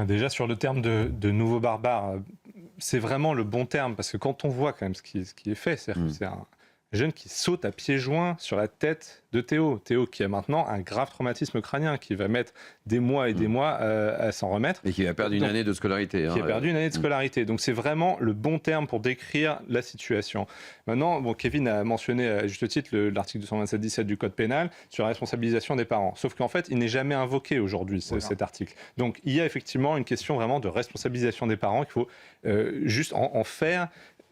Déjà, sur le terme de nouveau barbare, c'est vraiment le bon terme, parce que quand on voit quand même ce qui est fait, c'est-à-dire que c'est un jeune qui saute à pieds joints sur la tête de Théo. Théo qui a maintenant un grave traumatisme crânien, qui va mettre des mois et des mois à s'en remettre. Et qui a perdu une année de scolarité. Qui a perdu une année de scolarité. Donc c'est vraiment le bon terme pour décrire la situation. Maintenant, bon, Kevin a mentionné à juste titre l'article 227-17 du Code pénal sur la responsabilisation des parents. Sauf qu'en fait, il n'est jamais invoqué aujourd'hui, cet article. Donc il y a effectivement une question vraiment de responsabilisation des parents qu'il faut juste en faire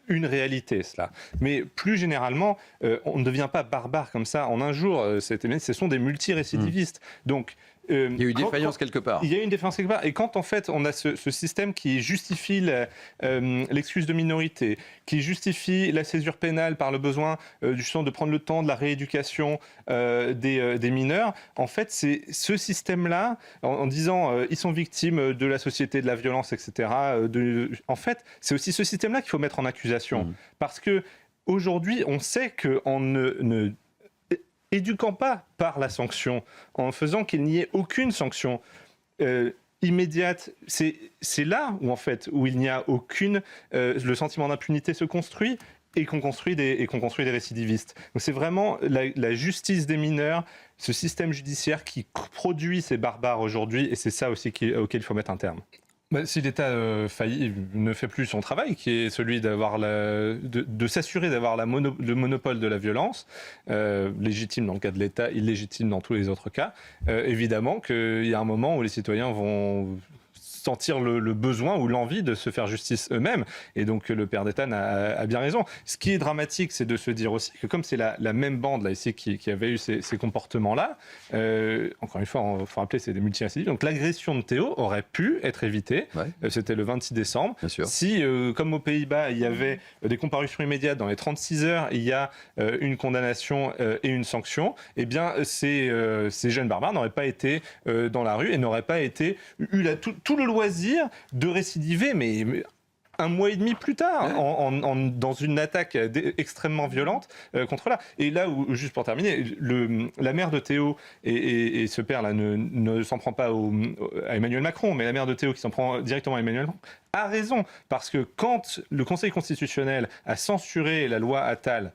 une réalité, cela. Mais plus généralement, on ne devient pas barbare comme ça en un jour. Ce sont des multirécidivistes. Donc, il y a eu défaillance quelque part. Il y a eu une défaillance quelque part. Et quand en fait on a ce système qui justifie l'excuse de minorité, qui justifie la césure pénale par le besoin justement de prendre le temps de la rééducation des mineurs, en fait c'est ce système-là, en disant ils sont victimes de la société, de la violence, etc. En fait, c'est aussi ce système-là qu'il faut mettre en accusation. Parce que aujourd'hui, on sait qu'en ne éduquant pas par la sanction, en faisant qu'il n'y ait aucune sanction immédiate, c'est là où en fait où il n'y a aucune, le sentiment d'impunité se construit et qu'on construit des récidivistes. Donc c'est vraiment la justice des mineurs, ce système judiciaire qui produit ces barbares aujourd'hui, et c'est ça aussi auquel il faut mettre un terme. Si l'État ne fait plus son travail, qui est celui de s'assurer d'avoir le monopole de la violence, légitime dans le cas de l'État, illégitime dans tous les autres cas, évidemment qu'il y a un moment où les citoyens vont sentir le besoin ou l'envie de se faire justice eux-mêmes. Et donc le père d'État a bien raison. Ce qui est dramatique, c'est de se dire aussi que comme c'est la même bande là ici qui avait eu ces comportements-là, encore une fois, il faut rappeler, c'est des multirécidives. Donc l'agression de Théo aurait pu être évitée. C'était le 26 décembre. Bien sûr. Si, comme aux Pays-Bas, il y avait des comparutions immédiates dans les 36 heures, il y a une condamnation et une sanction, eh bien ces jeunes barbares n'auraient pas été dans la rue et n'auraient pas eu tout le loisir de récidiver, mais un mois et demi plus tard, dans une attaque extrêmement violente contre là. Et là où, juste pour terminer, la mère de Théo et ce père-là ne s'en prend pas à Emmanuel Macron, mais la mère de Théo qui s'en prend directement à Emmanuel Macron, a raison. Parce que quand le Conseil constitutionnel a censuré la loi Attal,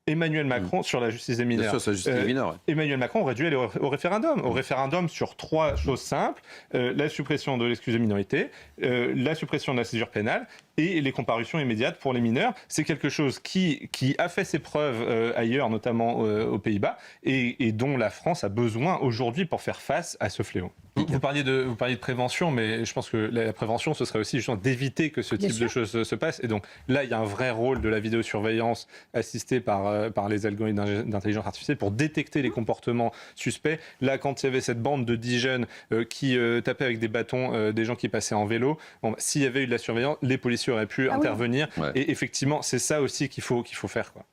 Emmanuel Macron, sur la justice des mineurs. Bien sûr, sur la justice des mineurs. Emmanuel Macron aurait dû aller au référendum. Au référendum sur 3 choses simples. La suppression de l'excuse de minorité, la suppression de la césure pénale et les comparutions immédiates pour les mineurs. C'est quelque chose qui a fait ses preuves ailleurs, notamment aux Pays-Bas, et dont la France a besoin aujourd'hui pour faire face à ce fléau. Vous parliez de prévention, mais je pense que la prévention, ce serait aussi justement d'éviter que ce type de choses se passe. Et donc là, il y a un vrai rôle de la vidéosurveillance assistée par les algorithmes d'intelligence artificielle pour détecter les comportements suspects. Là, quand il y avait cette bande de 10 jeunes qui tapaient avec des bâtons des gens qui passaient en vélo, s'il y avait eu de la surveillance, les policiers auraient pu intervenir. Ouais. Et effectivement, c'est ça aussi qu'il faut faire, quoi.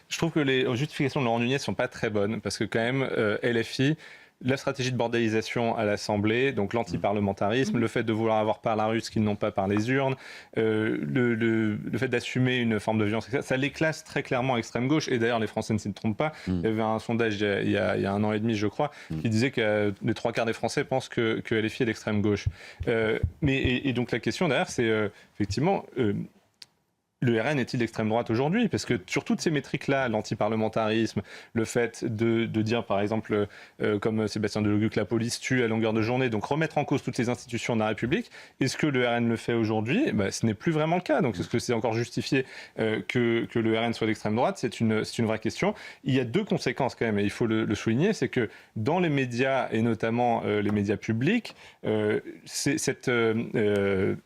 Je trouve que les justifications de Laurent Nunez ne sont pas très bonnes, parce que quand même, LFI... La stratégie de bordélisation à l'Assemblée, donc l'antiparlementarisme, le fait de vouloir avoir par la rue ce qu'ils n'ont pas par les urnes, le fait d'assumer une forme de violence, ça les classe très clairement à extrême gauche. Et d'ailleurs, les Français ne s'y trompent pas. Il y avait un sondage il y a 1 an et demi, je crois, qui disait que les 3/4 des Français pensent que LFI est d'extrême gauche. Et donc la question derrière, c'est effectivement... le RN est-il d'extrême droite aujourd'hui? Parce que sur toutes ces métriques-là, l'antiparlementarisme, le fait de dire, par exemple, comme Sébastien Delogu, que la police tue à longueur de journée, donc remettre en cause toutes les institutions de la République, est-ce que le RN le fait aujourd'hui? Ce n'est plus vraiment le cas. Donc est-ce que c'est encore justifié que le RN soit d'extrême droite? C'est une vraie question. Il y a 2 conséquences quand même, et il faut le souligner, c'est que dans les médias, et notamment les médias publics, cette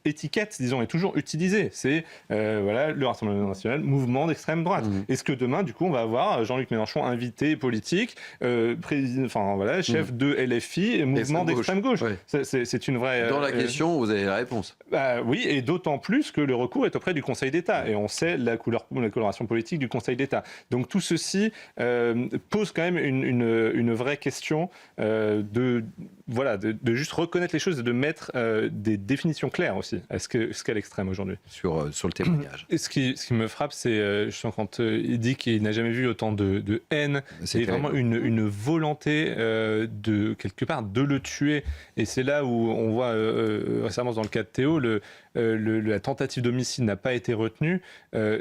étiquette, disons, est toujours utilisée. C'est, voilà, le Rassemblement national, mouvement d'extrême droite. Est-ce que demain, du coup, on va avoir Jean-Luc Mélenchon invité politique, chef de LFI, mouvement d'extrême gauche? C'est une vraie... Dans la question, vous avez la réponse. Oui, et d'autant plus que le recours est auprès du Conseil d'État. Et on sait la coloration politique du Conseil d'État. Donc tout ceci pose quand même une vraie question de juste reconnaître les choses et de mettre des définitions claires aussi à ce qu'est l'extrême aujourd'hui. Sur le témoignage. ce qui me frappe, c'est quand il dit qu'il n'a jamais vu autant de haine. C'est vraiment une volonté de, quelque part, de le tuer. Et c'est là où on voit récemment dans le cas de Théo, la tentative d'homicide n'a pas été retenue.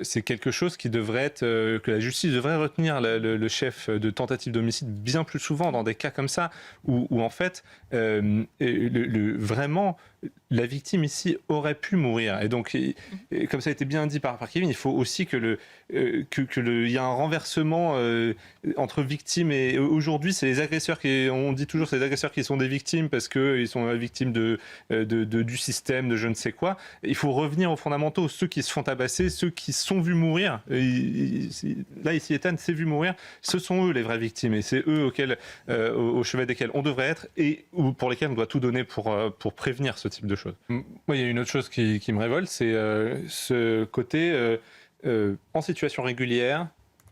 C'est quelque chose qui devrait être, que la justice devrait retenir le chef de tentative d'homicide bien plus souvent dans des cas comme ça, où en fait, vraiment, la victime ici aurait pu mourir. Et donc, comme ça a été bien dit par Kevin, il faut aussi qu'il y a un renversement entre victimes et aujourd'hui, c'est les agresseurs on dit toujours c'est les agresseurs qui sont des victimes parce qu'ils sont victimes du système, de je ne sais quoi. Il faut revenir aux fondamentaux, ceux qui se font tabasser, ceux qui se sont vus mourir. Là, ici, Ethan s'est vu mourir. Ce sont eux les vraies victimes et c'est eux au chevet desquels on devrait être et pour lesquels on doit tout donner pour prévenir ce type de choses. Moi, il y a une autre chose qui me révolte, c'est ce côté en situation régulière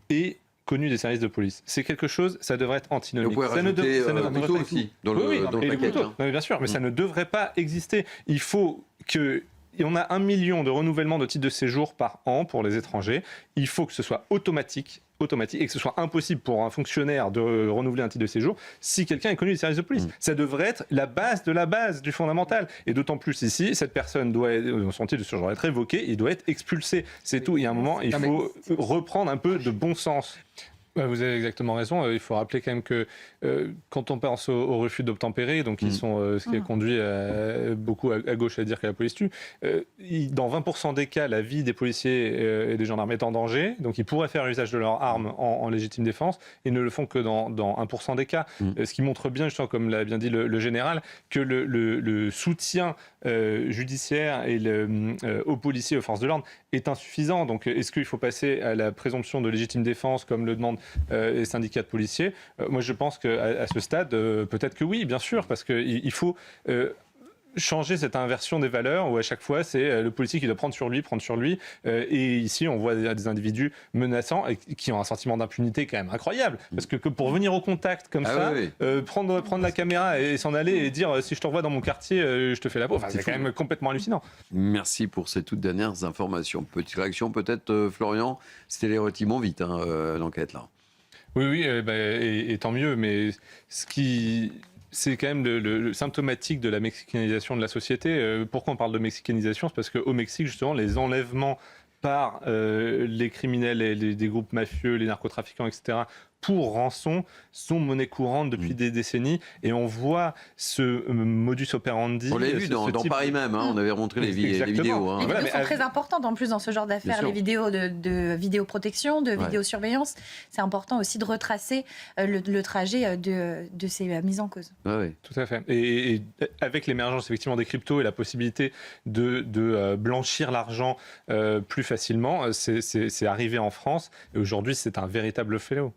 et connu des services de police. C'est quelque chose, ça devrait être antinomique. Vous pouvez rajouter couteau aussi dans le paquet. Non, mais bien sûr, mais ça ne devrait pas exister. Il faut que... On a 1 million de renouvellements de titres de séjour par an pour les étrangers. Il faut que ce soit automatique et que ce soit impossible pour un fonctionnaire de renouveler un titre de séjour si quelqu'un est connu des services de police. Ça devrait être la base de la base du fondamental. Et d'autant plus ici, cette personne son titre de séjour doit être révoqué, il doit être expulsé. C'est tout. Il y a un moment, il faut reprendre un peu de bon sens. Vous avez exactement raison. Il faut rappeler quand même que quand on pense au refus d'obtempérer, donc qui sont ce qui a conduit beaucoup à gauche à dire que la police tue, dans 20% des cas, la vie des policiers et des gendarmes est en danger, donc ils pourraient faire usage de leurs armes en légitime défense et ne le font que dans 1% des cas. Ce qui montre bien, justement, comme l'a bien dit le général, que le soutien judiciaire et aux policiers, aux forces de l'ordre est insuffisant. Donc est-ce qu'il faut passer à la présomption de légitime défense comme le demandent les syndicats de policiers? Moi je pense qu'à ce stade, peut-être que oui, bien sûr, parce qu'il faut changer cette inversion des valeurs où à chaque fois c'est le policier qui doit prendre sur lui. Et ici on voit des individus menaçants et qui ont un sentiment d'impunité quand même incroyable. Parce que pour venir au contact comme prendre la caméra et s'en aller et dire si je t'envoie dans mon quartier, je te fais la peau, c'est quand même complètement hallucinant. Merci pour ces toutes dernières informations. Petite réaction peut-être, Florian, c'était les rôtiments vite, l'enquête là. Oui, et tant mieux, mais c'est quand même le symptomatique de la mexicanisation de la société. Pourquoi on parle de mexicanisation? C'est parce qu'au Mexique, justement, les enlèvements par les criminels et des groupes mafieux, les narcotrafiquants, etc., pour rançon, sont monnaie courante depuis des décennies. Et on voit ce modus operandi. On l'a vu dans Paris même, on avait montré les vidéos. Les vidéos sont très importantes en plus dans ce genre d'affaires. Les vidéos de vidéoprotection, de vidéosurveillance. C'est important aussi de retracer le trajet de ces mises en cause. Tout à fait. Et avec l'émergence effectivement des cryptos et la possibilité de blanchir l'argent plus facilement, c'est arrivé en France. Et aujourd'hui, c'est un véritable fléau.